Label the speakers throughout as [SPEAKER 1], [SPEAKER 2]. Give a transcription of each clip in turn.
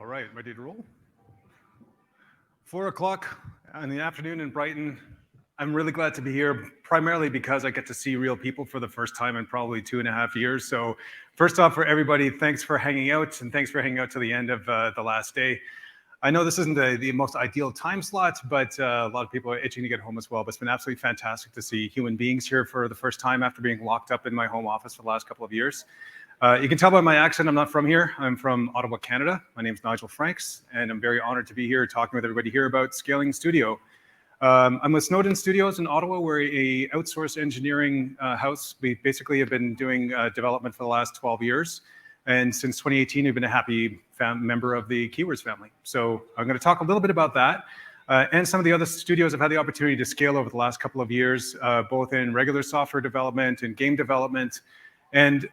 [SPEAKER 1] All right, ready to roll? 4 o'clock in the afternoon in Brighton. I'm really glad to be here, primarily because I get to see real people for the first time in probably 2.5 years. So first off, for everybody, thanks for hanging out, and thanks for hanging out to the end of the last day. I know this isn't the most ideal time slot, but a lot of people are itching to get home as well. But it's been absolutely fantastic to see human beings here for the first time after being locked up in my home office for the last couple of years. You can tell by my accent, I'm not from here. I'm from Ottawa, Canada. My name's Nigel Franks, and I'm very honored to be here talking with everybody here about scaling studio. I'm with Snowden Studios in Ottawa. We're a outsourced engineering house. We basically have been doing development for the last 12 years. And since 2018, we've been a happy member of the Keywords family. So I'm going to talk a little bit about that. And some of the other studios I've had the opportunity to scale over the last couple of years, both in regular software development and game development. And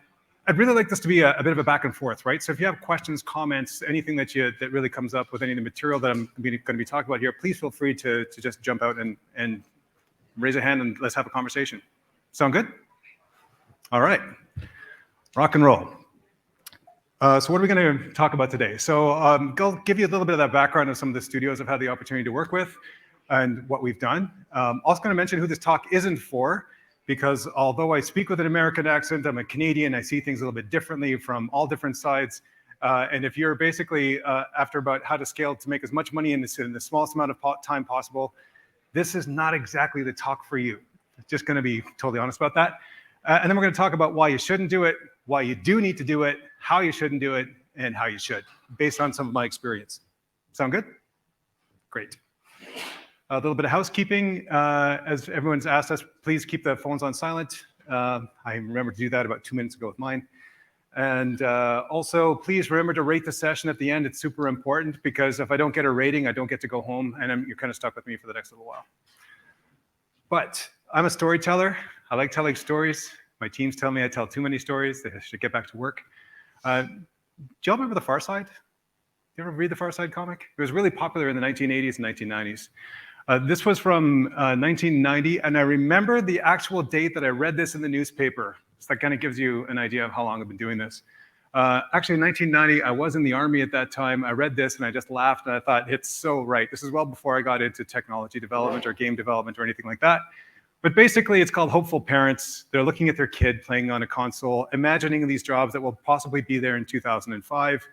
[SPEAKER 1] I'd really like this to be a bit of a back and forth, right? So if you have questions, comments, anything that really comes up with any of the material that I'm going to be talking about here, please feel free to just jump out and raise a hand and let's have a conversation. Sound good? All right, rock and roll. So what are we going to talk about today? So I'll give you a little bit of that background of some of the studios I've had the opportunity to work with and what we've done. Also going to mention who this talk isn't for, because although I speak with an American accent, I'm a Canadian, I see things a little bit differently from all different sides. And if you're basically after about how to scale to make as much money in the smallest amount of time possible, this is not exactly the talk for you. Just going to be totally honest about that. And then we're going to talk about why you shouldn't do it, why you do need to do it, how you shouldn't do it, and how you should, based on some of my experience. Sound good? Great. A little bit of housekeeping. As everyone's asked us, please keep the phones on silent. I remembered to do that about 2 minutes ago with mine. And also, please remember to rate the session at the end. It's super important, because if I don't get a rating, I don't get to go home, and you're kind of stuck with me for the next little while. But I'm a storyteller. I like telling stories. My teams tell me I tell too many stories. They should get back to work. Do y'all remember The Far Side? You ever read the Far Side comic? It was really popular in the 1980s and 1990s. This was from 1990, and I remember the actual date that I read this in the newspaper. So that kind of gives you an idea of how long I've been doing this. Actually, in 1990, I was in the Army at that time. I read this, and I just laughed, and I thought, it's so right. This is well before I got into technology development or game development or anything like that. But basically, it's called Hopeful Parents. They're looking at their kid playing on a console, imagining these jobs that will possibly be there in 2005.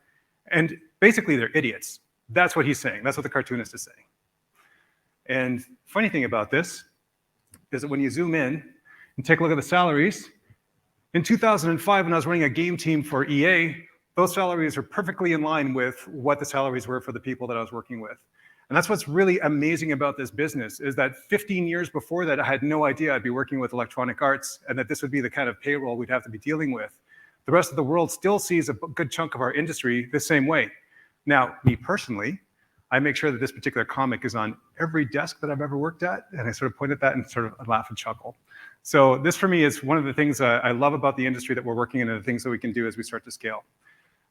[SPEAKER 1] And basically, they're idiots. That's what he's saying. That's what the cartoonist is saying. And funny thing about this is that when you zoom in and take a look at the salaries, in 2005, when I was running a game team for EA, those salaries are perfectly in line with what the salaries were for the people that I was working with. And that's what's really amazing about this business, is that 15 years before that, I had no idea I'd be working with Electronic Arts and that this would be the kind of payroll we'd have to be dealing with. The rest of the world still sees a good chunk of our industry the same way. Now, me personally, I make sure that this particular comic is on every desk that I've ever worked at, and I sort of point at that and sort of laugh and chuckle. So this, for me, is one of the things I love about the industry that we're working in and the things that we can do as we start to scale.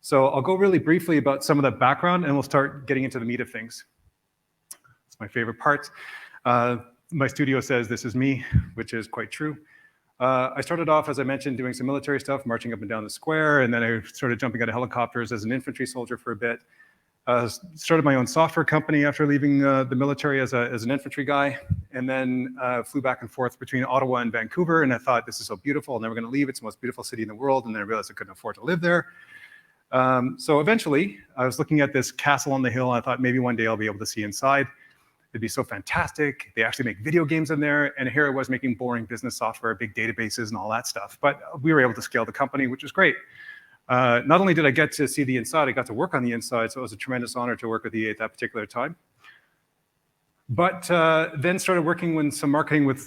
[SPEAKER 1] So I'll go really briefly about some of the background, and we'll start getting into the meat of things. It's my favorite part. My studio says this is me, which is quite true. I started off, as I mentioned, doing some military stuff, marching up and down the square, and then I started jumping out of helicopters as an infantry soldier for a bit. Started my own software company after leaving the military as an infantry guy, and then flew back and forth between Ottawa and Vancouver, and I thought, this is so beautiful, I'm never going to leave. It's the most beautiful city in the world, and then I realized I couldn't afford to live there. So eventually, I was looking at this castle on the hill, and I thought maybe one day I'll be able to see inside. It'd be so fantastic. They actually make video games in there, and here I was making boring business software, big databases, and all that stuff. But we were able to scale the company, which was great. Not only did I get to see the inside, I got to work on the inside, so it was a tremendous honor to work with EA at that particular time. But then started working with some marketing with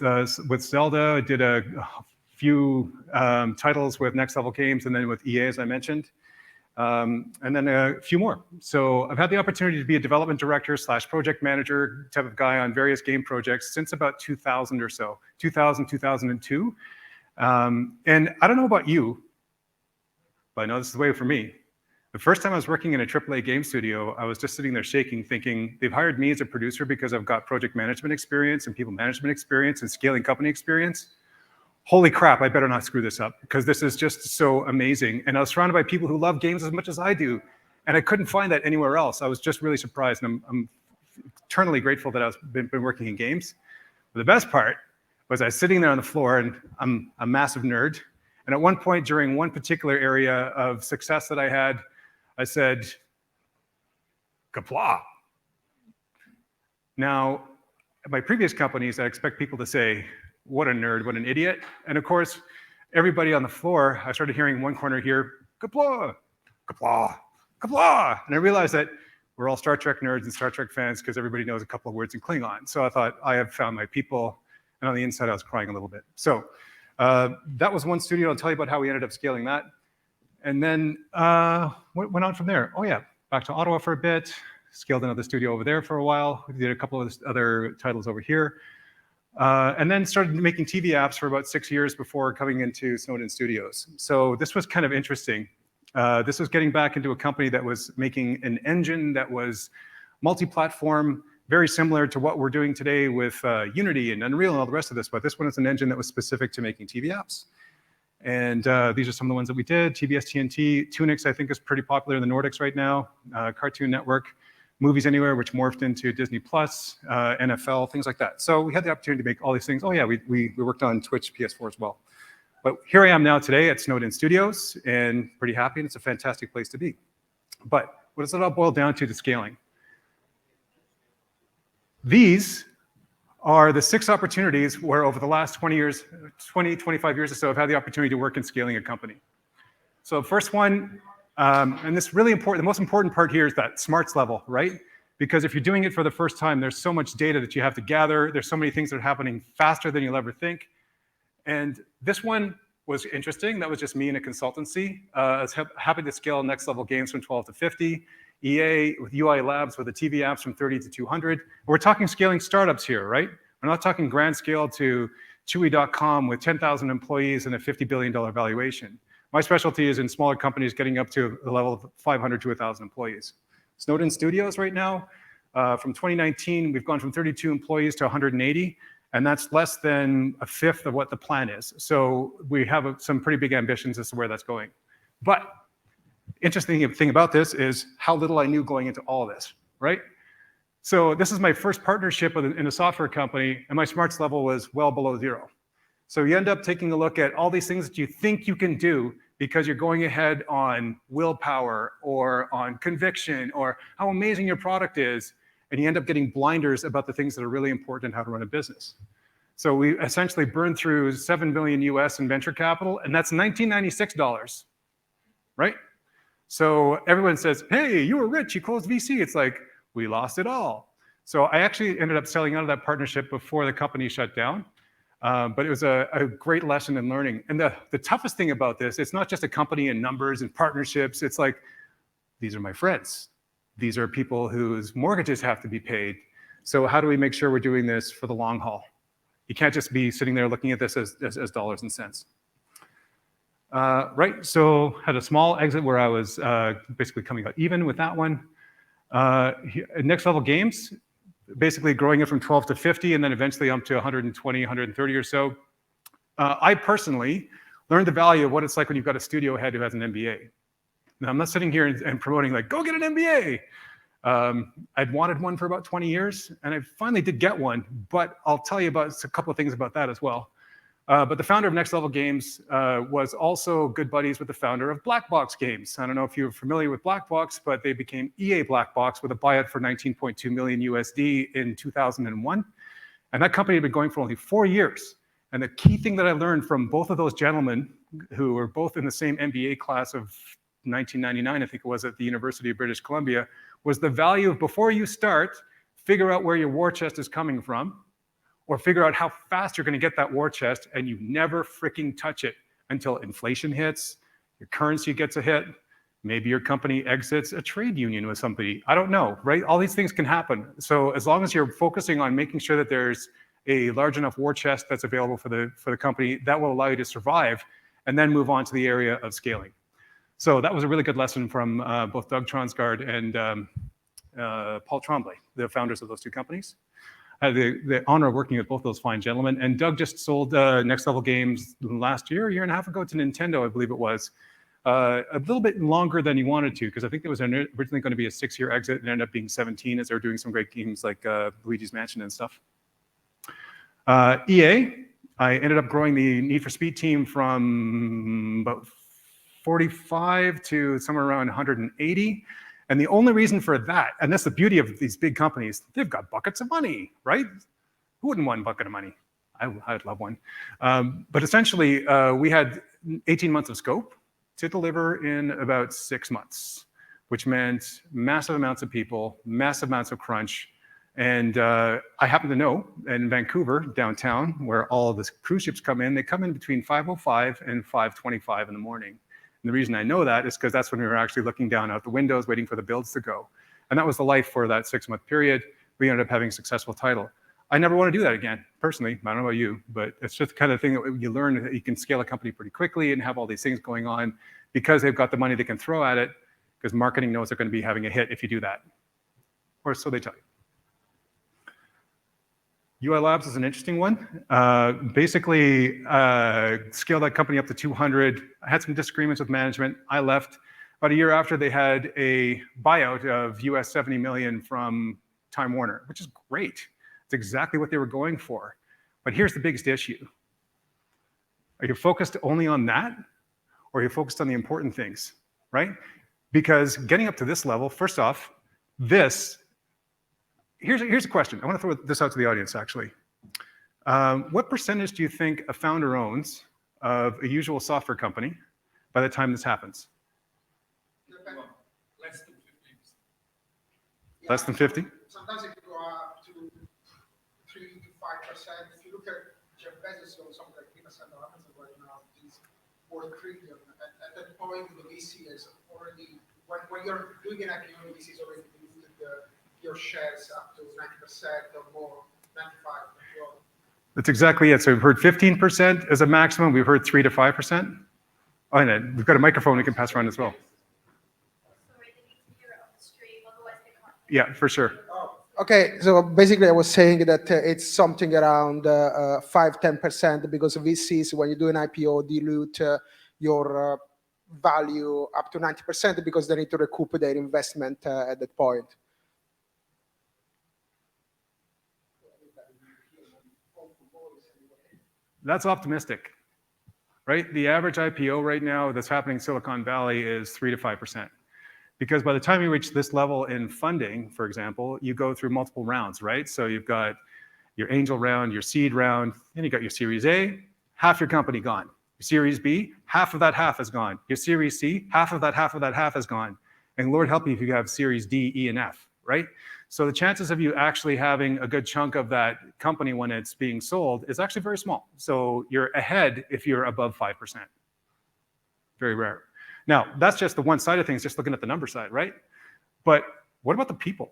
[SPEAKER 1] Zelda. I did a few titles with Next Level Games, and then with EA, as I mentioned. And then a few more. So I've had the opportunity to be a development director / project manager type of guy on various game projects since about 2000 or so, 2000, 2002. And I don't know about you, but I know this is the way for me. The first time I was working in a AAA game studio, I was just sitting there shaking, thinking, they've hired me as a producer because I've got project management experience and people management experience and scaling company experience. Holy crap, I better not screw this up, because this is just so amazing. And I was surrounded by people who love games as much as I do. And I couldn't find that anywhere else. I was just really surprised, and I'm eternally grateful that I've been working in games. But the best part was I was sitting there on the floor, and I'm a massive nerd. And at one point during one particular area of success that I had, I said, "Kapla." Now, at my previous companies, I expect people to say, "What a nerd, what an idiot." And of course, everybody on the floor, I started hearing one corner here, "Kapla, kapla, kapla." And I realized that we're all Star Trek nerds and Star Trek fans because everybody knows a couple of words in Klingon. So I thought, I have found my people. And on the inside, I was crying a little bit. So that was one studio. I'll tell you about how we ended up scaling that. And then what went on from there? Oh yeah, back to Ottawa for a bit, scaled another studio over there for a while. We did a couple of other titles over here. And then started making TV apps for about 6 years before coming into Snowden Studios. So this was kind of interesting. This was getting back into a company that was making an engine that was multi-platform, very similar to what we're doing today with Unity and Unreal and all the rest of this, but this one is an engine that was specific to making TV apps. And these are some of the ones that we did. TBS TNT, Tunix, I think, is pretty popular in the Nordics right now. Cartoon Network, Movies Anywhere, which morphed into Disney Plus, NFL, things like that. So we had the opportunity to make all these things. Oh yeah, we worked on Twitch, PS4 as well. But here I am now today at Snowden Studios, and pretty happy, and it's a fantastic place to be. But what does it all boil down to scaling? These are the 6 opportunities where over the last 20 years, 25 years or so, I've had the opportunity to work in scaling a company. So first one, and this really important, the most important part here is that smarts level, right? Because if you're doing it for the first time, there's so much data that you have to gather. There's so many things that are happening faster than you'll ever think. And this one was interesting. That was just me in a consultancy. I was happy to scale next level games from 12 to 50. EA with UI Labs with the TV apps from 30 to 200. We're talking scaling startups here, right? We're not talking grand scale to Chewy.com with 10,000 employees and a $50 billion valuation. My specialty is in smaller companies getting up to the level of 500 to 1,000 employees. Snowden Studios right now, from 2019, we've gone from 32 employees to 180. And that's less than a fifth of what the plan is. So we have some pretty big ambitions as to where that's going. But interesting thing about this is how little I knew going into all of this, right? So this is my first partnership in a software company, and my smarts level was well below 0. So you end up taking a look at all these things that you think you can do because you're going ahead on willpower or on conviction or how amazing your product is, and you end up getting blinders about the things that are really important in how to run a business. So we essentially burned through $7 billion US in venture capital, and that's $1996, right? So everyone says, hey, you were rich, you closed VC. It's like, we lost it all. So I actually ended up selling out of that partnership before the company shut down. But it was a great lesson in learning. And the toughest thing about this, it's not just a company and numbers and partnerships. It's like, these are my friends. These are people whose mortgages have to be paid. So how do we make sure we're doing this for the long haul? You can't just be sitting there looking at this as dollars and cents. Right, so had a small exit where I was basically coming out even with that one. Next level games, basically growing it from 12 to 50 and then eventually up to 120, 130 or so. I personally learned the value of what it's like when you've got a studio head who has an MBA. Now, I'm not sitting here and promoting like, go get an MBA. I'd wanted one for about 20 years, and I finally did get one, but I'll tell you about a couple of things about that as well. But the founder of Next Level Games was also good buddies with the founder of Black Box Games. I don't know if you're familiar with Black Box, but they became EA Black Box with a buyout for 19.2 million USD in 2001. And that company had been going for only 4 years. And the key thing that I learned from both of those gentlemen, who were both in the same MBA class of 1999, I think it was, at the University of British Columbia, was the value of, before you start, figure out where your war chest is coming from, or figure out how fast you're going to get that war chest, and you never freaking touch it until inflation hits, your currency gets a hit, maybe your company exits a trade union with somebody. I don't know, right? All these things can happen. So as long as you're focusing on making sure that there's a large enough war chest that's available for the company, that will allow you to survive and then move on to the area of scaling. So that was a really good lesson from both Doug Tronsgaard and Paul Tremblay, the founders of those two companies. I had the honor of working with both those fine gentlemen. And Doug just sold Next Level Games last year, a year and a half ago, to Nintendo, I believe it was. a little bit longer than he wanted to, because I think it was originally going to be a 6-year exit and ended up being 17 as they were doing some great games like Luigi's Mansion and stuff. EA, I ended up growing the Need for Speed team from about 45 to somewhere around 180. And the only reason for that, and that's the beauty of these big companies, they've got buckets of money, right? Who wouldn't want a bucket of money? I'd love one. But essentially, we had 18 months of scope to deliver in about 6 months, which meant massive amounts of people, massive amounts of crunch. And I happen to know in Vancouver, downtown, where all of the cruise ships come in, they come in between 5:05 and 5:25 in the morning. And the reason I know that is because that's when we were actually looking down out the windows, waiting for the builds to go. And that was the life for that 6-month period. We ended up having a successful title. I never want to do that again, personally. I don't know about you, but it's just the kind of thing that you learn that you can scale a company pretty quickly and have all these things going on because they've got the money they can throw at it, because marketing knows they're going to be having a hit if you do that. Or so they tell you. UI Labs is an interesting one. Basically, scaled that company up to 200. I had some disagreements with management. I left. About a year after, they had a buyout of US 70 million from Time Warner, which is great. It's exactly what they were going for. But here's the biggest issue. Are you focused only on that? Or are you focused on the important things, right? Because getting up to this level, first off, here's a question. I want to throw this out to the audience, actually. What percentage do you think a founder owns of a usual software company by the time this happens?
[SPEAKER 2] Less than 50%.
[SPEAKER 1] Less than 50?
[SPEAKER 2] Sometimes it can go up to 3 to 5%. If you look at Jeff Bezos, or something like 3% of Amazon right now, he's worth $1 trillion. At that point, the VC is already, when you're doing an IPO, the VC is already diluted your shares up to 90% or more, 95%.
[SPEAKER 1] That's exactly it. So we've heard 15% as a maximum. We've heard 3 to 5%. Oh, and we've got a microphone we can pass around as well. Yeah, for sure.
[SPEAKER 2] Okay, so basically I was saying that it's something around 5-10% because VCs, when you do an IPO, dilute your value up to 90% because they need to recoup their investment at that point.
[SPEAKER 1] That's optimistic, right? The average IPO right now that's happening in Silicon Valley is 3 to 5%. Because by the time you reach this level in funding, for example, you go through multiple rounds, right? So you've got your angel round, your seed round, then you got your Series A, half your company gone. Your Series B, half of that half is gone. Your Series C, half of that half is gone. And Lord help you if you have Series D, E, and F, right? So the chances of you actually having a good chunk of that company when it's being sold is actually very small. So you're ahead if you're above 5%. Very rare. Now, that's just the one side of things, just looking at the number side, right? But what about the people?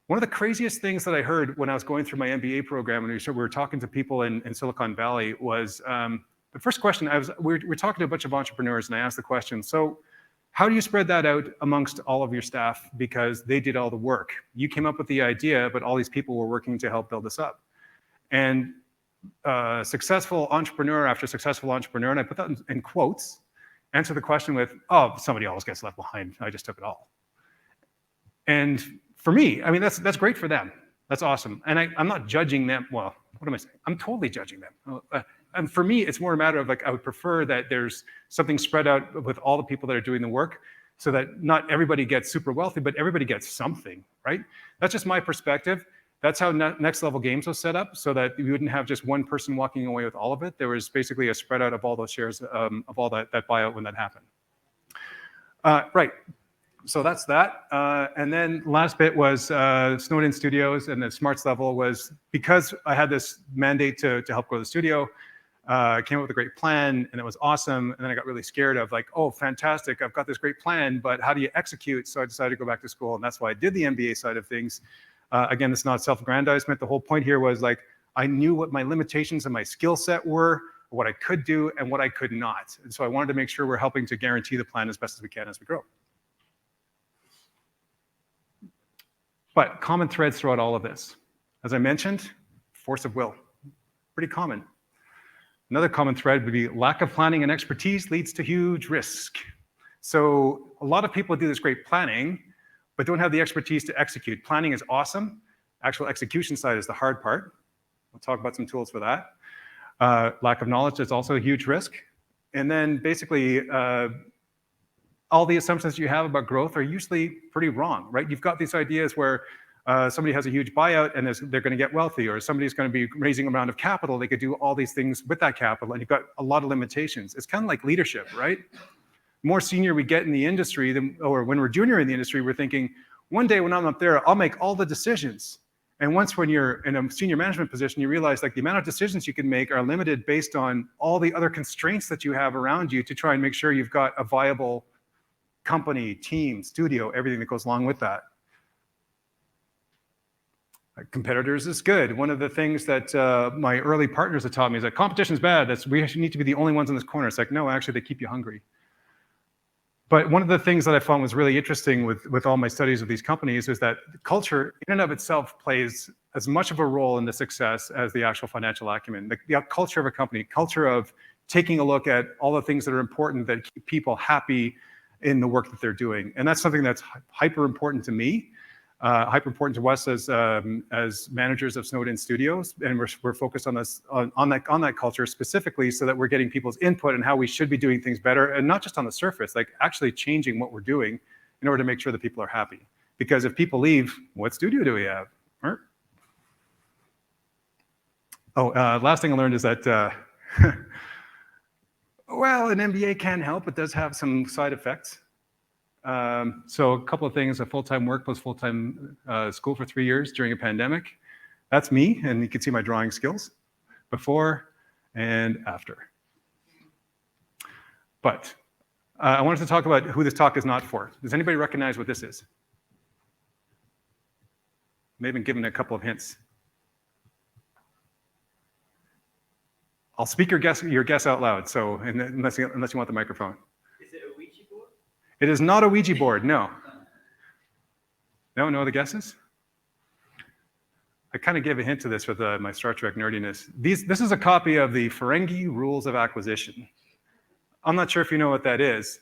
[SPEAKER 1] One of the craziest things that I heard when I was going through my MBA program and we were talking to people in Silicon Valley was, the first question, we were talking to a bunch of entrepreneurs and I asked the question, so how do you spread that out amongst all of your staff? Because they did all the work. You came up with the idea, but all these people were working to help build this up. And successful entrepreneur after successful entrepreneur, and I put that in quotes, answer the question with, oh, somebody always gets left behind. I just took it all. And for me, I mean, that's great for them. That's awesome. And I'm not judging them. Well, what am I saying? I'm totally judging them. And for me, it's more a matter of like, I would prefer that there's something spread out with all the people that are doing the work so that not everybody gets super wealthy, but everybody gets something, right? That's just my perspective. That's how Next Level Games was set up, so that you wouldn't have just one person walking away with all of it. There was basically a spread out of all those shares of all that buyout when that happened. Right, so that's that. And then last bit was Snowden Studios, and the smarts level was, because I had this mandate to help grow the studio, I came up with a great plan, and it was awesome. And then I got really scared of like, oh, fantastic, I've got this great plan, but how do you execute? So I decided to go back to school, and that's why I did the MBA side of things. Again, it's not self-aggrandizement. The whole point here was like, I knew what my limitations and my skill set were, what I could do and what I could not. And so I wanted to make sure we're helping to guarantee the plan as best as we can as we grow. But common threads throughout all of this. As I mentioned, force of will, pretty common. Another common thread would be lack of planning and expertise leads to huge risk. So a lot of people do this great planning, but don't have the expertise to execute. Planning is awesome. Actual execution side is the hard part. We'll talk about some tools for that. Lack of knowledge is also a huge risk. And then basically, all the assumptions you have about growth are usually pretty wrong, right? You've got these ideas where somebody has a huge buyout and they're going to get wealthy, or somebody's going to be raising an amount of capital. They could do all these things with that capital, and you've got a lot of limitations. It's kind of like leadership, right? The more senior we get in the industry, or when we're junior in the industry, we're thinking, one day when I'm up there, I'll make all the decisions. And once when you're in a senior management position, you realize like the amount of decisions you can make are limited based on all the other constraints that you have around you to try and make sure you've got a viable company, team, studio, everything that goes along with that. Competitors is good. One of the things that my early partners have taught me is that competition is bad. We need to be the only ones in this corner. It's like, no, actually, they keep you hungry. But one of the things that I found was really interesting with all my studies of these companies is that culture in and of itself plays as much of a role in the success as the actual financial acumen. The culture of a company, culture of taking a look at all the things that are important that keep people happy in the work that they're doing. And that's something that's hyper important to me, hyper important to us as managers of Snowden Studios. And we're focused on this, on that culture specifically, so that we're getting people's input on how we should be doing things better, and not just on the surface, like actually changing what we're doing in order to make sure that people are happy. Because if people leave, what studio do we have? Last thing I learned is that well, an MBA can help. It does have some side effects. So a couple of things: a full-time work plus full-time school for 3 years during a pandemic. That's me, and you can see my drawing skills before and after. But I wanted to talk about who this talk is not for. Does anybody recognize what this is? Maybe been given a couple of hints. I'll speak your guess out loud. So unless you want the microphone.
[SPEAKER 3] Is it a Ouija board?
[SPEAKER 1] It is not a Ouija board. No. No other guesses? I kind of gave a hint to this with my Star Trek nerdiness. This is a copy of the Ferengi Rules of Acquisition. I'm not sure if you know what that is,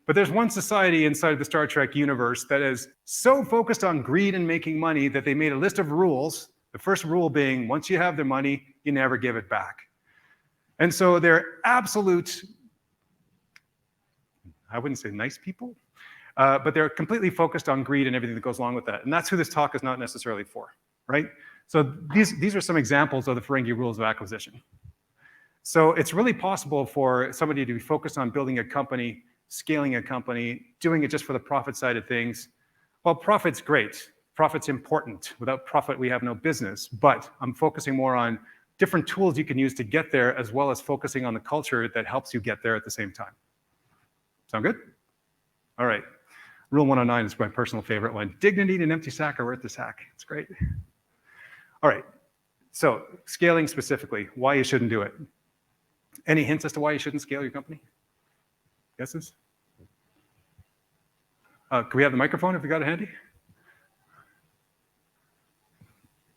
[SPEAKER 1] but there's one society inside of the Star Trek universe that is so focused on greed and making money that they made a list of rules. The first rule being, once you have their money, you never give it back. And so they're absolute, I wouldn't say nice people, but they're completely focused on greed and everything that goes along with that. And that's who this talk is not necessarily for, right? So these are some examples of the Ferengi Rules of Acquisition. So it's really possible for somebody to be focused on building a company, scaling a company, doing it just for the profit side of things. Well, profit's great. Profit's important. Without profit, we have no business. But I'm focusing more on different tools you can use to get there, as well as focusing on the culture that helps you get there at the same time. Sound good? All right. Rule 109 is my personal favorite one. Dignity and an empty sack are worth the sack. It's great. All right. So scaling specifically, why you shouldn't do it. Any hints as to why you shouldn't scale your company? Guesses? Can we have the microphone if you got it handy?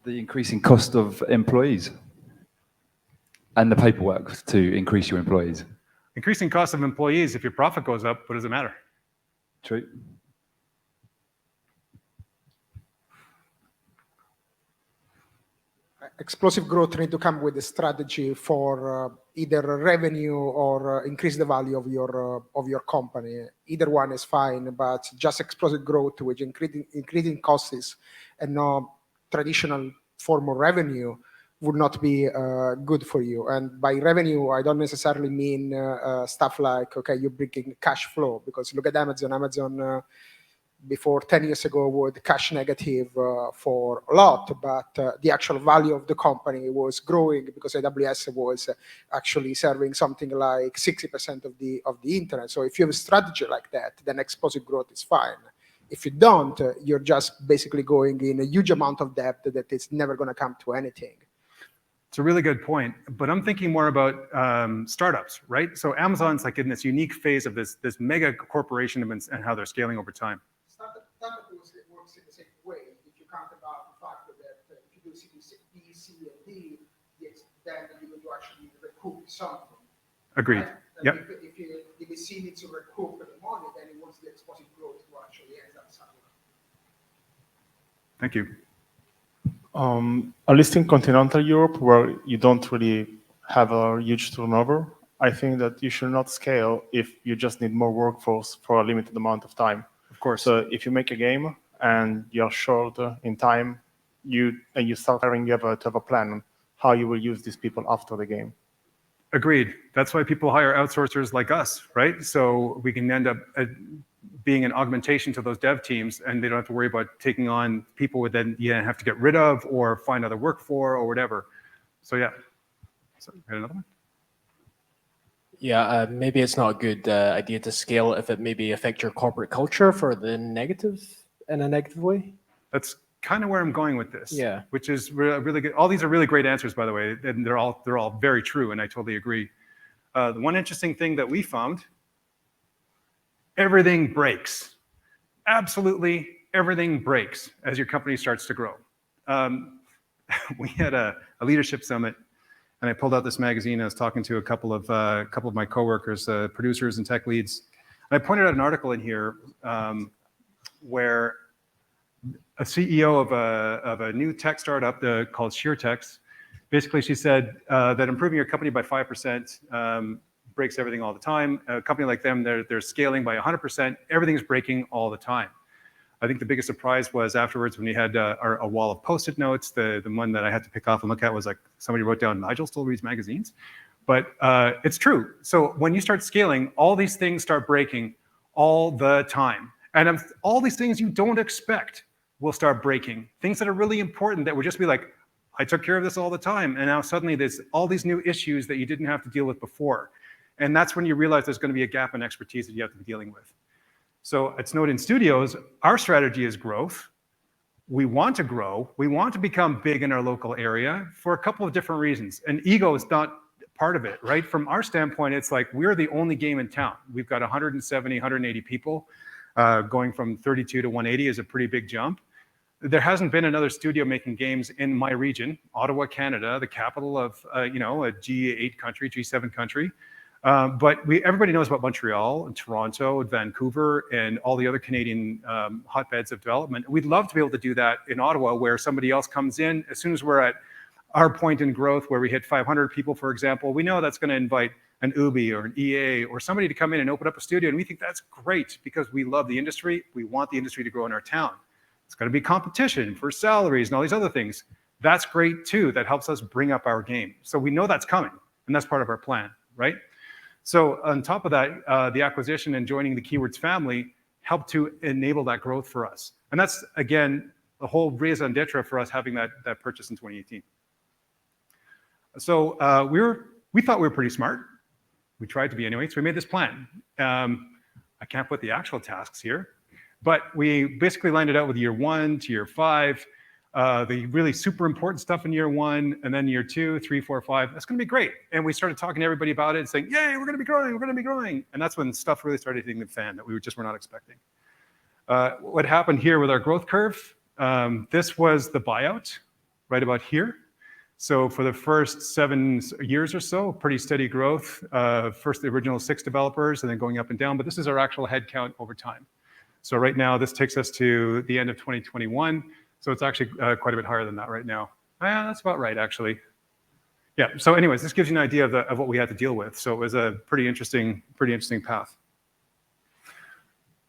[SPEAKER 4] The increasing cost of employees and the paperwork to increase your employees.
[SPEAKER 1] Increasing cost of employees, if your profit goes up, what does it matter?
[SPEAKER 4] True.
[SPEAKER 2] Explosive growth need to come with a strategy for either revenue or increase the value of your company. Either one is fine, but just explosive growth with increasing costs and no traditional form of revenue would not be good for you. And by revenue, I don't necessarily mean stuff like, okay, you're bringing cash flow, because look at Amazon. Amazon before 10 years ago was cash negative for a lot, but the actual value of the company was growing because AWS was actually serving something like 60% of the internet. So if you have a strategy like that, then explosive growth is fine. If you don't, you're just basically going in a huge amount of debt that is never going to come to anything.
[SPEAKER 1] It's a really good point, but I'm thinking more about startups, right? So Amazon's like in this unique phase of this mega corporation and how they're scaling over time.
[SPEAKER 2] Startup works in the same way. If you count about the fact that if you do C, and D, then you're going to actually recoup recoup some of them.
[SPEAKER 1] Agreed.
[SPEAKER 2] Right? And
[SPEAKER 1] Yep.
[SPEAKER 2] if the VC needs to recoup the money, then it wants the exposure growth to actually end up somewhere.
[SPEAKER 1] Thank you.
[SPEAKER 3] At least in continental Europe, where you don't really have a huge turnover, I think that you should not scale if you just need more workforce for a limited amount of time.
[SPEAKER 1] Of course.
[SPEAKER 3] So if you make a game and you're short in time, you start hiring, you have to have a plan on how you will use these people after the game.
[SPEAKER 1] Agreed. That's why people hire outsourcers like us, right? So we can end up being an augmentation to those dev teams, and they don't have to worry about taking on people that then you have to get rid of or find other work for or whatever. So yeah. So got another one?
[SPEAKER 5] Yeah, maybe it's not a good idea to scale if it maybe affect your corporate culture for the negative, in a negative way.
[SPEAKER 1] That's kind of where I'm going with this.
[SPEAKER 5] Yeah.
[SPEAKER 1] Which is really good. All these are really great answers, by the way, and they're all very true, and I totally agree. The one interesting thing that we found, everything breaks. Absolutely everything breaks as your company starts to grow. We had a leadership summit, and I pulled out this magazine. I was talking to a couple of my coworkers, producers and tech leads. And I pointed out an article in here where a CEO of a new tech startup called SheerTex, basically she said that improving your company by 5% breaks everything all the time. A company like them, they're scaling by 100%. Everything's breaking all the time. I think the biggest surprise was afterwards when we had a wall of Post-it notes. The one that I had to pick off and look at was like somebody wrote down, Nigel still reads magazines. But it's true. So when you start scaling, all these things start breaking all the time. And all these things you don't expect will start breaking. Things that are really important that would just be like, I took care of this all the time. And now suddenly there's all these new issues that you didn't have to deal with before. And that's when you realize there's going to be a gap in expertise that you have to be dealing with. So at Snowden Studios, our strategy is growth. We want to grow. We want to become big in our local area for a couple of different reasons. And ego is not part of it, right? From our standpoint, it's like we're the only game in town. We've got 170, 180 people. Going from 32 to 180 is a pretty big jump. There hasn't been another studio making games in my region, Ottawa, Canada, the capital of a G8 country, G7 country. But everybody knows about Montreal and Toronto and Vancouver and all the other Canadian hotbeds of development. We'd love to be able to do that in Ottawa, where somebody else comes in. As soon as we're at our point in growth where we hit 500 people, for example, we know that's going to invite an Ubi or an EA or somebody to come in and open up a studio. And we think that's great because we love the industry. We want the industry to grow in our town. It's going to be competition for salaries and all these other things. That's great too. That helps us bring up our game. So we know that's coming, and that's part of our plan, right? So on top of that, the acquisition and joining the Keywords family helped to enable that growth for us. And that's, again, the whole raison d'etre for us having that purchase in 2018. So we thought we were pretty smart. We tried to be anyway, so we made this plan. I can't put the actual tasks here, but we basically lined it out with year 1 to year 5, the really super important stuff in year 1, and then year 2, 3, 4, 5. That's going to be great. And we started talking to everybody about it and saying, yay, we're going to be growing, we're going to be growing. And that's when stuff really started hitting the fan that we just were not expecting. What happened here with our growth curve, this was the buyout right about here. So for the first 7 years or so, pretty steady growth. First, the original 6 developers, and then going up and down. But this is our actual headcount over time. So right now, this takes us to the end of 2021. So it's actually quite a bit higher than that right now. Yeah, that's about right, actually. Yeah. So anyways, this gives you an idea of what we had to deal with. So it was a pretty interesting path.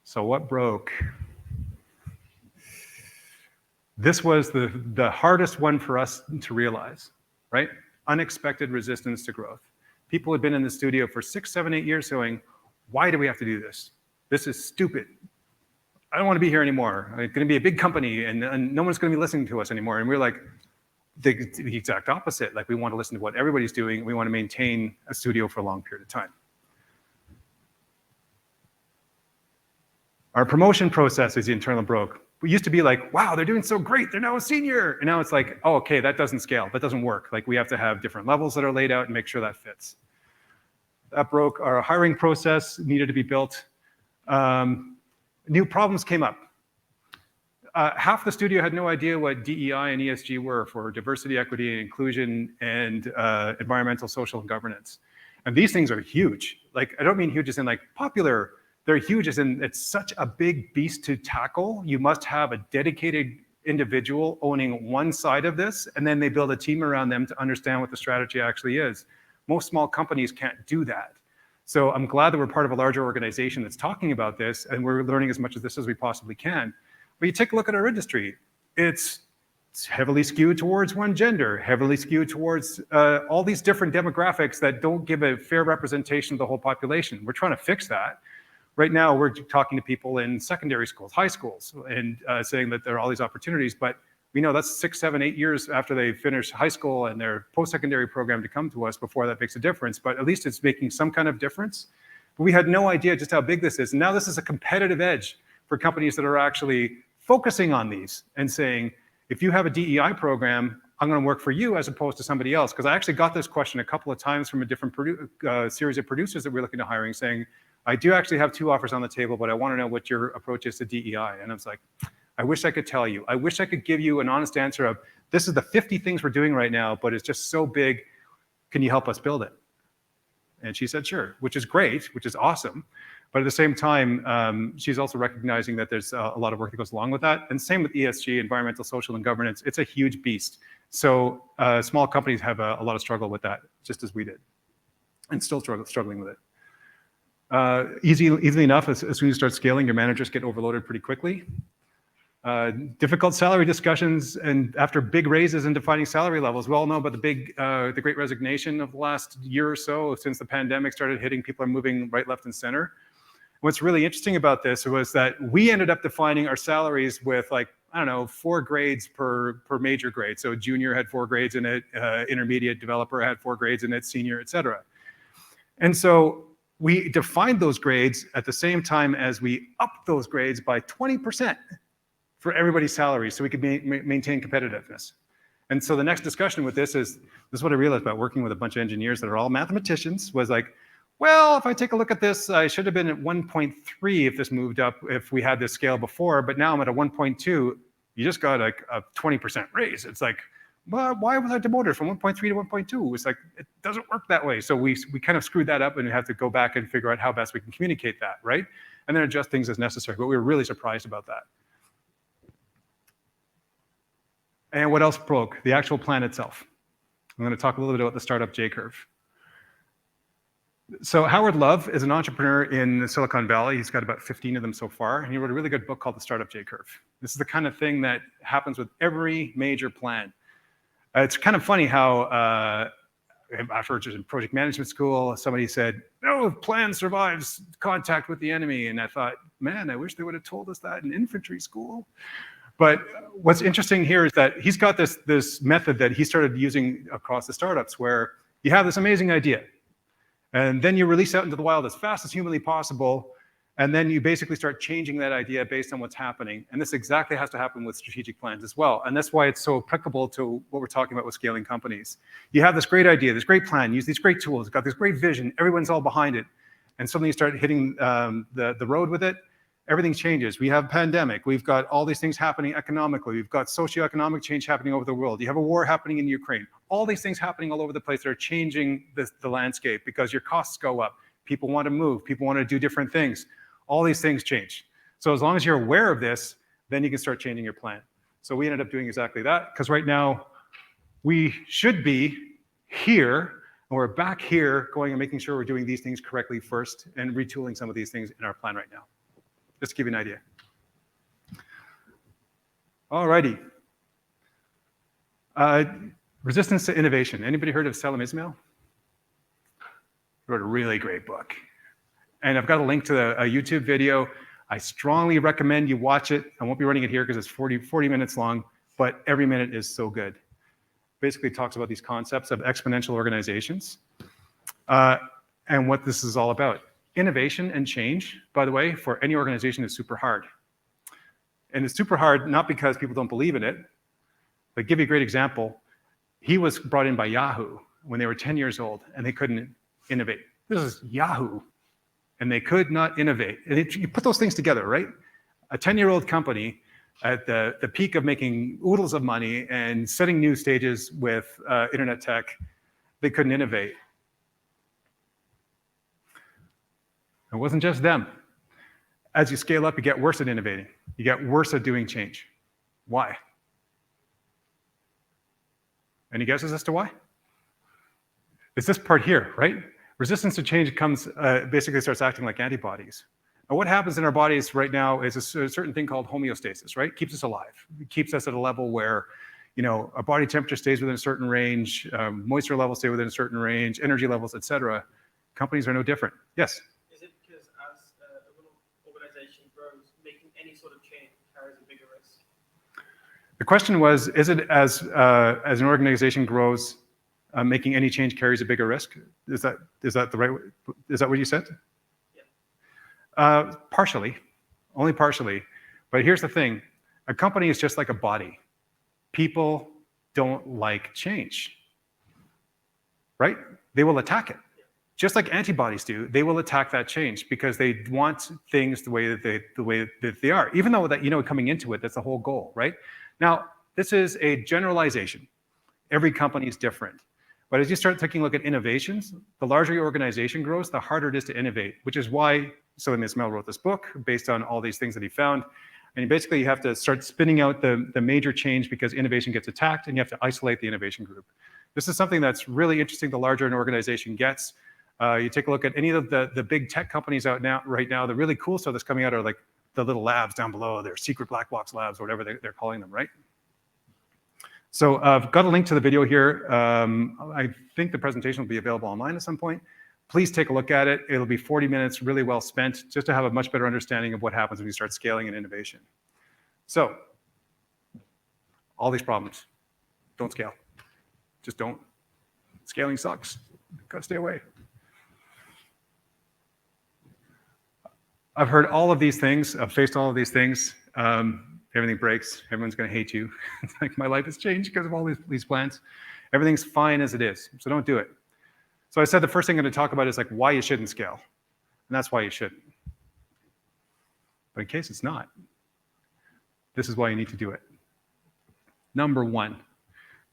[SPEAKER 1] So what broke? This was the hardest one for us to realize, right? Unexpected resistance to growth. People had been in the studio for 6, 7, 8 years going, why do we have to do this? This is stupid. I don't want to be here anymore. It's going to be a big company and no one's going to be listening to us anymore. And we're like, the exact opposite. Like we want to listen to what everybody's doing. We want to maintain a studio for a long period of time. Our promotion process is the internal broke. We used to be like, wow, they're doing so great. They're now a senior. And now it's like, oh, okay, that doesn't scale. That doesn't work. Like we have to have different levels that are laid out and make sure that fits. That broke. Our hiring process needed to be built. New problems came up. half the studio had no idea what DEI and ESG were, for diversity, equity, and inclusion, and environmental, social, and governance. And these things are huge. Like, I don't mean huge as in like popular. They're huge as in it's such a big beast to tackle. You must have a dedicated individual owning one side of this, and then they build a team around them to understand what the strategy actually is. Most small companies can't do that. So I'm glad that we're part of a larger organization that's talking about this, and we're learning as much of this as we possibly can. But you take a look at our industry, it's heavily skewed towards one gender, heavily skewed towards all these different demographics that don't give a fair representation of the whole population. We're trying to fix that. Right now, we're talking to people in secondary schools, high schools, and saying that there are all these opportunities, but we know that's 6, 7, 8 years after they finish high school and their post-secondary program to come to us before that makes a difference, but at least it's making some kind of difference. But we had no idea just how big this is. And now this is a competitive edge for companies that are actually focusing on these and saying, if you have a DEI program, I'm going to work for you as opposed to somebody else. Because I actually got this question a couple of times from a different series of producers that we're looking to hiring saying, I do actually have 2 offers on the table, but I want to know what your approach is to DEI. And I was like, I wish I could tell you. I wish I could give you an honest answer of, this is the 50 things we're doing right now, but it's just so big. Can you help us build it? And she said, sure, which is great, which is awesome. But at the same time, she's also recognizing that there's a lot of work that goes along with that. And same with ESG, environmental, social, and governance. It's a huge beast. So small companies have a lot of struggle with that, just as we did, and still struggling with it. Easily enough, as soon as you start scaling, your managers get overloaded pretty quickly. Difficult salary discussions, and after big raises and defining salary levels. We all know about the great resignation of the last year or so. Since the pandemic started hitting, people are moving right, left, and center. What's really interesting about this was that we ended up defining our salaries with, like, I don't know, 4 grades per major grade. So junior had 4 grades in it, intermediate developer had 4 grades in it, senior, et cetera. And so we defined those grades at the same time as we upped those grades by 20% for everybody's salary so we could maintain competitiveness. And so the next discussion with this is what I realized about working with a bunch of engineers that are all mathematicians, was like, well, if I take a look at this, I should have been at 1.3 if this moved up, if we had this scale before, but now I'm at a 1.2. You just got a 20% raise. It's like, well, why was I demoted from 1.3 to 1.2? It's like, it doesn't work that way. So we kind of screwed that up, and we have to go back and figure out how best we can communicate that, right? And then adjust things as necessary. But we were really surprised about that. And what else broke? The actual plan itself. I'm going to talk a little bit about the startup J-curve. So Howard Love is an entrepreneur in Silicon Valley. He's got about 15 of them so far, and he wrote a really good book called The Startup J-curve. This is the kind of thing that happens with every major plan. It's kind of funny how afterwards in project management school, somebody said, no, plan survives contact with the enemy. And I thought, man, I wish they would have told us that in infantry school. But what's interesting here is that he's got this method that he started using across the startups, where you have this amazing idea, and then you release out into the wild as fast as humanly possible, and then you basically start changing that idea based on what's happening. And this exactly has to happen with strategic plans as well. And that's why it's so applicable to what we're talking about with scaling companies. You have this great idea, this great plan, use these great tools, got this great vision, everyone's all behind it, and suddenly you start hitting the road with it. Everything changes. We have a pandemic. We've got all these things happening economically. We've got socioeconomic change happening over the world. You have a war happening in Ukraine. All these things happening all over the place that are changing the landscape because your costs go up. People want to move. People want to do different things. All these things change. So as long as you're aware of this, then you can start changing your plan. So we ended up doing exactly that, because right now we should be here, and we're back here going and making sure we're doing these things correctly first and retooling some of these things in our plan right now. Just to give you an idea. All righty. Resistance to innovation. Anybody heard of Salim Ismail? He wrote a really great book. And I've got a link to a YouTube video. I strongly recommend you watch it. I won't be running it here because it's 40 minutes long, but every minute is so good. Basically talks about these concepts of exponential organizations and what this is all about. Innovation and change, by the way, for any organization is super hard. And it's super hard not because people don't believe in it, but give you a great example. He was brought in by Yahoo when they were 10 years old and they couldn't innovate. This is Yahoo, and they could not innovate. And you put those things together, right? A 10-year-old company at the peak of making oodles of money and setting new stages with internet tech, they couldn't innovate. It wasn't just them. As you scale up, you get worse at innovating. You get worse at doing change. Why? Any guesses as to why? It's this part here, right? Resistance to change comes, basically starts acting like antibodies. And what happens in our bodies right now is a certain thing called homeostasis, right? Keeps us alive. It keeps us at a level where, our body temperature stays within a certain range, moisture levels stay within a certain range, energy levels, etc. Companies are no different. Yes?
[SPEAKER 6] Is it because as a little organization grows, making any sort of change carries a bigger risk?
[SPEAKER 1] The question was, is it as an organization grows, making any change carries a bigger risk? Is that the right? Is that what you said? Yeah. Partially, only partially. But here's the thing: a company is just like a body. People don't like change, right? They will attack it, just like antibodies do. They will attack that change because they want things the way that they are. Even though that coming into it, that's the whole goal, right? Now, this is a generalization. Every company is different. But as you start taking a look at innovations, the larger your organization grows, the harder it is to innovate, which is why Sully Ismail wrote this book based on all these things that he found. And basically, you have to start spinning out the major change because innovation gets attacked, and you have to isolate the innovation group. This is something that's really interesting the larger an organization gets. You take a look at any of the big tech companies right now, the really cool stuff that's coming out are like the little labs down below, their secret black box labs, or whatever they're calling them, right? So I've got a link to the video here. I think the presentation will be available online at some point. Please take a look at it. It'll be 40 minutes, really well spent, just to have a much better understanding of what happens when you start scaling and innovation. So, all these problems, don't scale. Just don't. Scaling sucks. Gotta stay away. I've heard all of these things. I've faced all of these things. Everything breaks. Everyone's going to hate you. It's like my life has changed because of all these plans. Everything's fine as it is, so don't do it. So I said the first thing I'm going to talk about is like why you shouldn't scale, and that's why you shouldn't. But in case it's not, this is why you need to do it. Number one,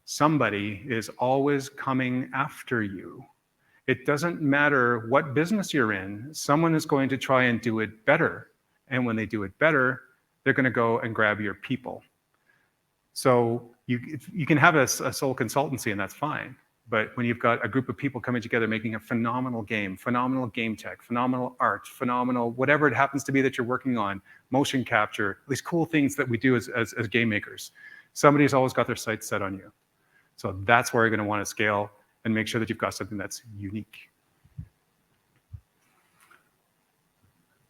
[SPEAKER 1] somebody is always coming after you. It doesn't matter what business you're in, someone is going to try and do it better. And when they do it better, they're going to go and grab your people. So you can have a sole consultancy, and that's fine. But when you've got a group of people coming together making a phenomenal game tech, phenomenal art, phenomenal whatever it happens to be that you're working on, motion capture, these cool things that we do as game makers, somebody's always got their sights set on you. So that's where you're going to want to scale and make sure that you've got something that's unique.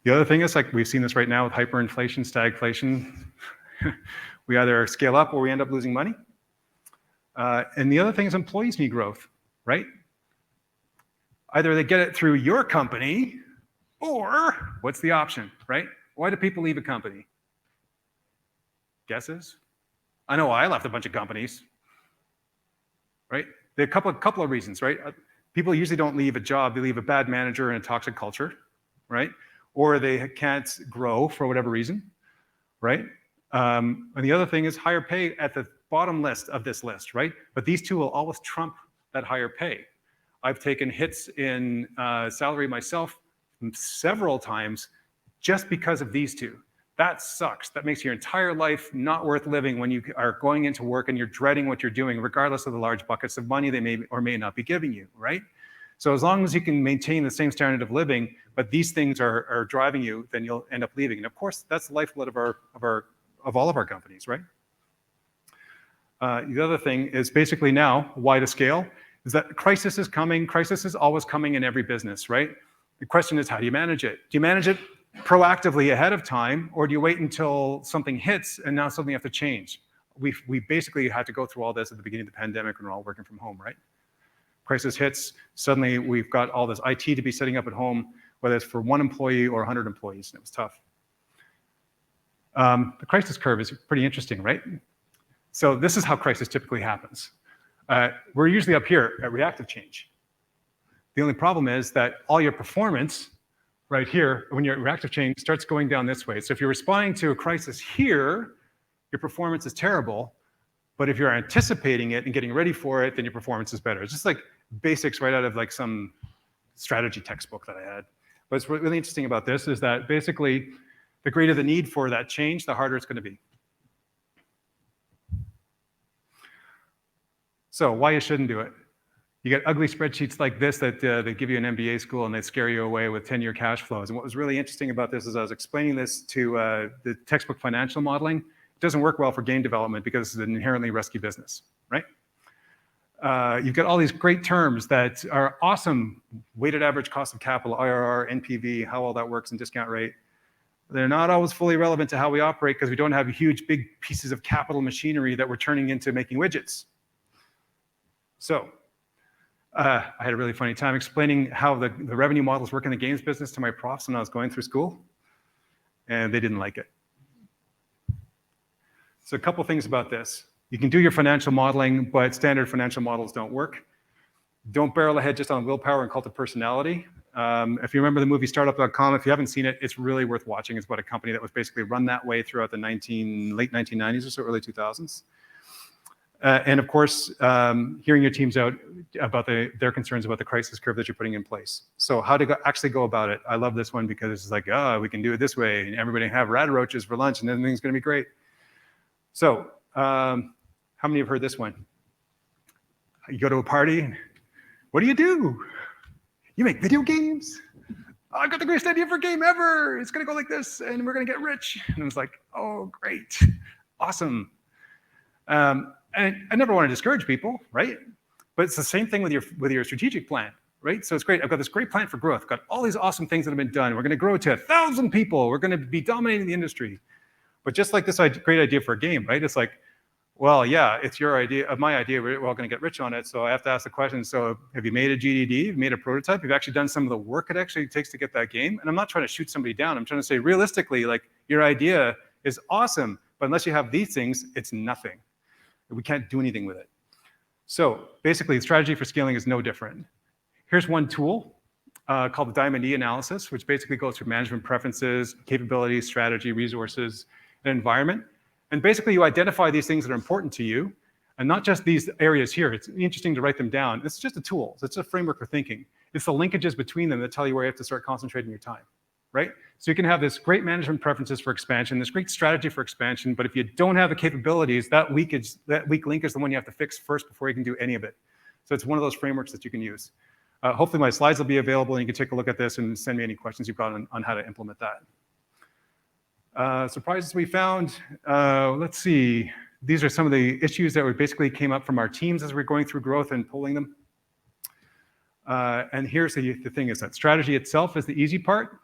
[SPEAKER 1] The other thing is, like we've seen this right now with hyperinflation, stagflation. We either scale up or we end up losing money. And the other thing is employees need growth, right? Either they get it through your company, or what's the option, right? Why do people leave a company? Guesses? I know I left a bunch of companies, right? There are a couple of reasons, right? People usually don't leave a job, they leave a bad manager and a toxic culture, right? Or they can't grow for whatever reason, right? And the other thing is higher pay at the bottom list of this list, right? But these two will always trump that higher pay. I've taken hits in salary myself several times just because of these two. That sucks. That makes your entire life not worth living when you are going into work and you're dreading what you're doing, regardless of the large buckets of money they may or may not be giving you, right? So as long as you can maintain the same standard of living, but these things are driving you, then you'll end up leaving. And of course, that's the lifeblood of all of our companies, right? The other thing is basically now, why to scale, is that crisis is coming. Crisis is always coming in every business, right? The question is, how do you manage it? Do you manage it proactively ahead of time, or do you wait until something hits and now something you have to change? We basically had to go through all this at the beginning of the pandemic when we're all working from home, right? Crisis hits, suddenly we've got all this IT to be setting up at home, whether it's for one employee or 100 employees, and it was tough. The crisis curve is pretty interesting, right? So this is how crisis typically happens. We're usually up here at reactive change. The only problem is that all your performance right here, when you're at reactive change, starts going down this way. So if you're responding to a crisis here, your performance is terrible. But if you're anticipating it and getting ready for it, then your performance is better. It's just like basics right out of like some strategy textbook that I had. But what's really interesting about this is that basically the greater the need for that change, the harder it's going to be. So why you shouldn't do it? You get ugly spreadsheets like this that they give you an MBA school and they scare you away with 10-year cash flows. And what was really interesting about this is I was explaining this to the textbook financial modeling. It doesn't work well for game development because it's an inherently risky business, right? You've got all these great terms that are awesome: weighted average cost of capital, IRR, NPV, how all that works, and discount rate. They're not always fully relevant to how we operate because we don't have huge, big pieces of capital machinery that we're turning into making widgets. So I had a really funny time explaining how the revenue models work in the games business to my profs when I was going through school, and they didn't like it. So a couple things about this. You can do your financial modeling, but standard financial models don't work. Don't barrel ahead just on willpower and cult of personality. If you remember the movie Startup.com, if you haven't seen it, it's really worth watching. It's about a company that was basically run that way throughout the late 1990s or so, early 2000s. And of course, hearing your teams out about their concerns about the crisis curve that you're putting in place. So how to actually go about it. I love this one because it's like, oh, we can do it this way, and everybody have rad roaches for lunch, and everything's going to be great. So how many have heard this one? You go to a party, what do? You make video games? Oh, I got the greatest idea for a game ever. It's going to go like this, and we're going to get rich. And it was like, oh, great. Awesome. And I never want to discourage people, right? But it's the same thing with your strategic plan, right? So it's great. I've got this great plan for growth. I've got all these awesome things that have been done. We're going to grow to 1,000 people. We're going to be dominating the industry. But just like this great idea for a game, right? It's like, well, yeah, it's your idea, my idea. We're all going to get rich on it. So I have to ask the question, so have you made a GDD? Have you made a prototype? Have you actually done some of the work it actually takes to get that game? And I'm not trying to shoot somebody down. I'm trying to say, realistically, like, your idea is awesome, but unless you have these things, it's nothing. We can't do anything with it. So basically, the strategy for scaling is no different. Here's one tool called the Diamond E analysis, which basically goes through management preferences, capabilities, strategy, resources, and environment. And basically, you identify these things that are important to you, and not just these areas here. It's interesting to write them down. It's just a tool. It's a framework for thinking. It's the linkages between them that tell you where you have to start concentrating your time, right? So you can have this great management preferences for expansion, this great strategy for expansion, but if you don't have the capabilities, that weak link is the one you have to fix first before you can do any of it. So it's one of those frameworks that you can use. Hopefully my slides will be available and you can take a look at this and send me any questions you've got on how to implement that. Surprises we found, let's see. These are some of the issues that basically came up from our teams as we're going through growth and pulling them. And here's the thing is that strategy itself is the easy part.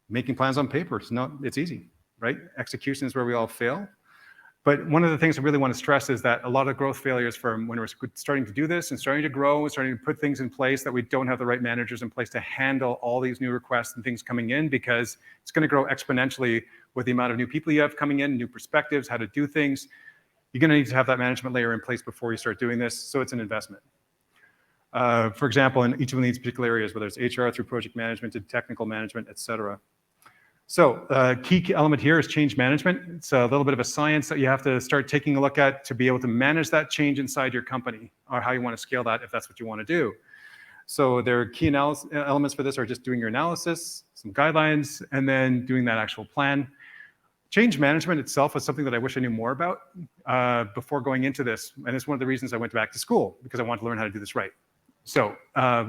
[SPEAKER 1] Making plans on paper, it's easy, right? Execution is where we all fail. But one of the things I really want to stress is that a lot of growth failures from when we're starting to do this and starting to grow and starting to put things in place that we don't have the right managers in place to handle all these new requests and things coming in, because it's going to grow exponentially with the amount of new people you have coming in, new perspectives, how to do things. You're going to need to have that management layer in place before you start doing this, so it's an investment. For example, in each of these particular areas, whether it's HR through project management to technical management, et cetera. So key element here is change management. It's a little bit of a science that you have to start taking a look at to be able to manage that change inside your company, or how you want to scale that if that's what you want to do. So there are key elements for this are just doing your analysis, some guidelines, and then doing that actual plan. Change management itself was something that I wish I knew more about before going into this. And it's one of the reasons I went back to school, because I wanted to learn how to do this right. So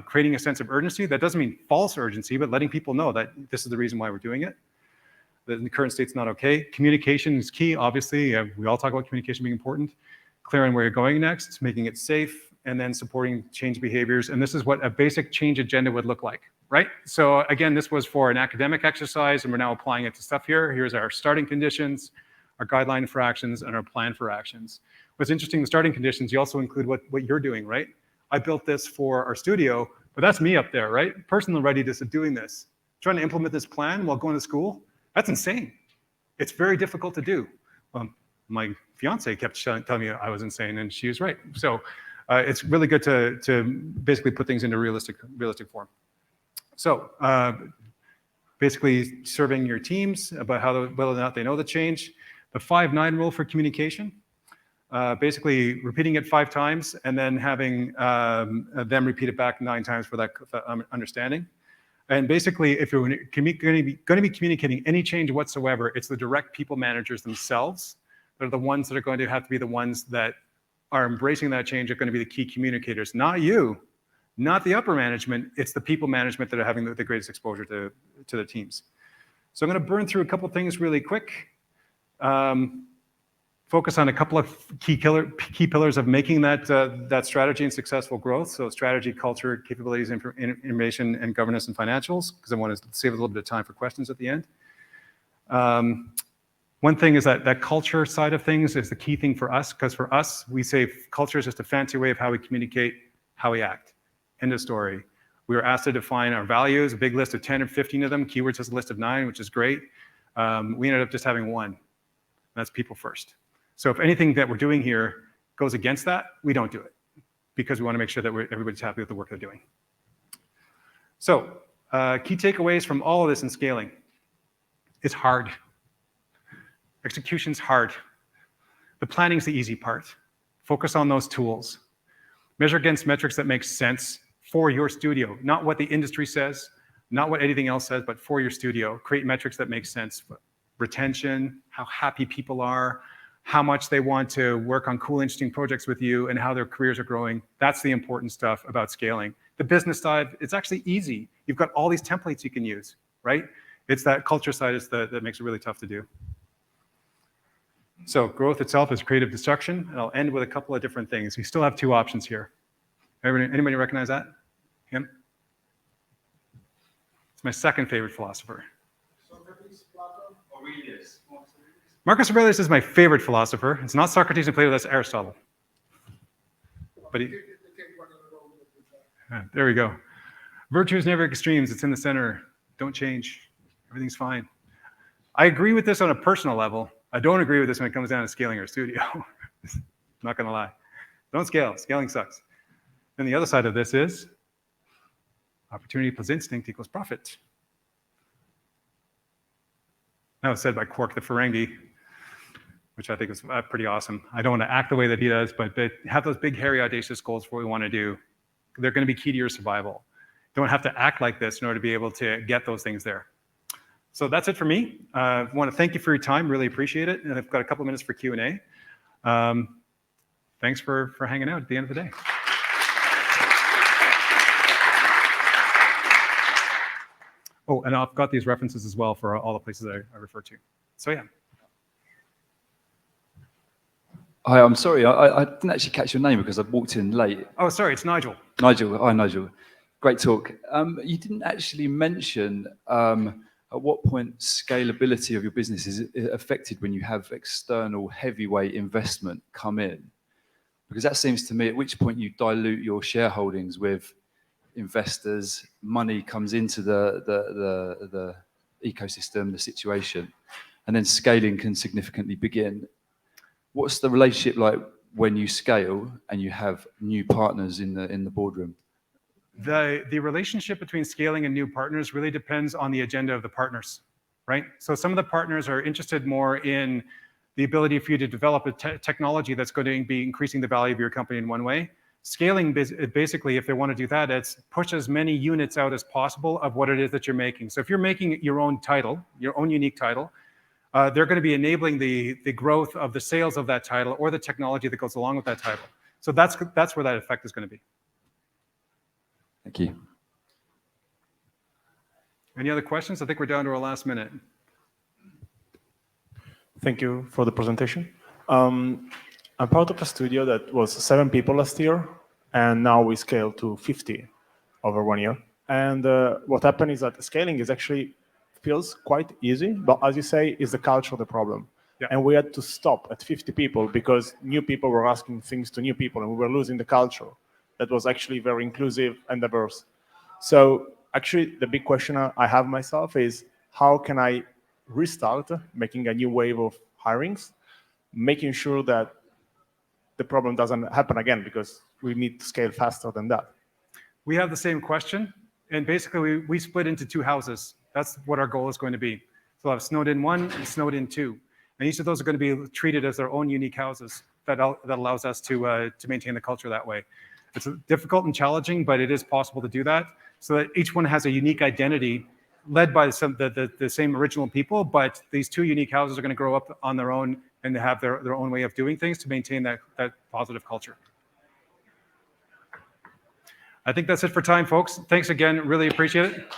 [SPEAKER 1] creating a sense of urgency, that doesn't mean false urgency, but letting people know that this is the reason why we're doing it. That the current state's not okay. Communication is key, obviously. We all talk about communication being important. Clear on where you're going next, making it safe, and then supporting change behaviors. And this is what a basic change agenda would look like, right? So again, this was for an academic exercise, and we're now applying it to stuff here. Here's our starting conditions, our guideline for actions, and our plan for actions. What's interesting, the starting conditions, you also include what you're doing, right? I built this for our studio, but that's me up there, right? Personal readiness of doing this. Trying to implement this plan while going to school, that's insane. It's very difficult to do. My fiance kept telling me I was insane, and she was right. So it's really good to basically put things into realistic form. So basically surveying your teams about whether or not they know the change. The 5-9 rule for communication, basically repeating it 5 times and then having them repeat it back 9 times for that understanding. And basically, if you're going to be communicating any change whatsoever, it's the direct people managers themselves that are the ones that are going to have to be the ones that are embracing that change, are going to be the key communicators, not you, not the upper management. It's the people management that are having the greatest exposure to the teams. So I'm going to burn through a couple things really quick. Focus on a couple of key pillars of making that strategy and successful growth. So strategy, culture, capabilities, information, and governance and financials, because I want to save a little bit of time for questions at the end. One thing is that culture side of things is the key thing for us, because for us, we say culture is just a fancy way of how we communicate, how we act. End of story. We were asked to define our values, a big list of 10 or 15 of them. Keywords has a list of 9, which is great. We ended up just having 1. And that's people first. So if anything that we're doing here goes against that, we don't do it, because we want to make sure that everybody's happy with the work they're doing. So key takeaways from all of this in scaling. It's hard. Execution's hard. The planning's the easy part. Focus on those tools. Measure against metrics that make sense for your studio, not what the industry says, not what anything else says, but for your studio. Create metrics that make sense. Retention, how happy people are, how much they want to work on cool, interesting projects with you, and how their careers are growing. That's the important stuff about scaling. The business side, it's actually easy. You've got all these templates you can use, right? It's that culture side that makes it really tough to do. So growth itself is creative destruction, and I'll end with a couple of different things. We still have 2 options here. Anybody recognize that? Him? It's my second favorite philosopher.
[SPEAKER 2] Socrates, Plato.
[SPEAKER 6] Aurelius.
[SPEAKER 1] Marcus Aurelius is my favorite philosopher. It's not Socrates and Plato, that's Aristotle. But there we go. Virtue is never extremes, it's in the center. Don't change, everything's fine. I agree with this on a personal level. I don't agree with this when it comes down to scaling our studio. Not gonna lie. Don't scale, scaling sucks. And the other side of this is opportunity plus instinct equals profit. That was said by Quark the Ferengi, which I think is pretty awesome. I don't want to act the way that he does, but have those big, hairy, audacious goals for what we want to do. They're going to be key to your survival. Don't have to act like this in order to be able to get those things there. So that's it for me. I want to thank you for your time. Really appreciate it. And I've got a couple minutes for Q&A. Thanks for hanging out at the end of the day. Oh, and I've got these references as well for all the places I refer to. So yeah.
[SPEAKER 4] Hi, I'm sorry, I didn't actually catch your name because I walked in late.
[SPEAKER 1] Oh, sorry, it's Nigel.
[SPEAKER 4] Nigel, hi Nigel. Great talk. You didn't actually mention at what point scalability of your business is affected when you have external heavyweight investment come in. Because that seems to me at which point you dilute your shareholdings with investors, money comes into the ecosystem, the situation, and then scaling can significantly begin. What's the relationship like when you scale and you have new partners in the boardroom?
[SPEAKER 1] The relationship between scaling and new partners really depends on the agenda of the partners, right? So some of the partners are interested more in the ability for you to develop a technology that's going to be increasing the value of your company in one way. Scaling, basically, if they want to do that, it's push as many units out as possible of what it is that you're making. So if you're making your own title, your own unique title, they're going to be enabling the growth of the sales of that title or the technology that goes along with that title. So that's where that effect is going to be.
[SPEAKER 4] Thank you.
[SPEAKER 1] Any other questions? I think we're down to our last minute.
[SPEAKER 3] Thank you for the presentation. I'm part of a studio that was 7 people last year, and now we scaled to 50 over 1 year. And what happened is that scaling is actually feels quite easy, but as you say, is the culture the problem. Yeah. And we had to stop at 50 people because new people were asking things to new people, and we were losing the culture that was actually very inclusive and diverse. So actually, the big question I have myself is, how can I restart making a new wave of hirings, making sure that the problem doesn't happen again, because we need to scale faster than that?
[SPEAKER 1] We have the same question, and basically we split into 2 houses. That's what our goal is going to be. So we'll have Snowed-in 1 and Snowed-in 2. And each of those are going to be treated as their own unique houses. That allows us to maintain the culture that way. It's difficult and challenging, but it is possible to do that so that each one has a unique identity led by the same original people, but these two unique houses are going to grow up on their own and have their own way of doing things to maintain that positive culture. I think that's it for time, folks. Thanks again. Really appreciate it.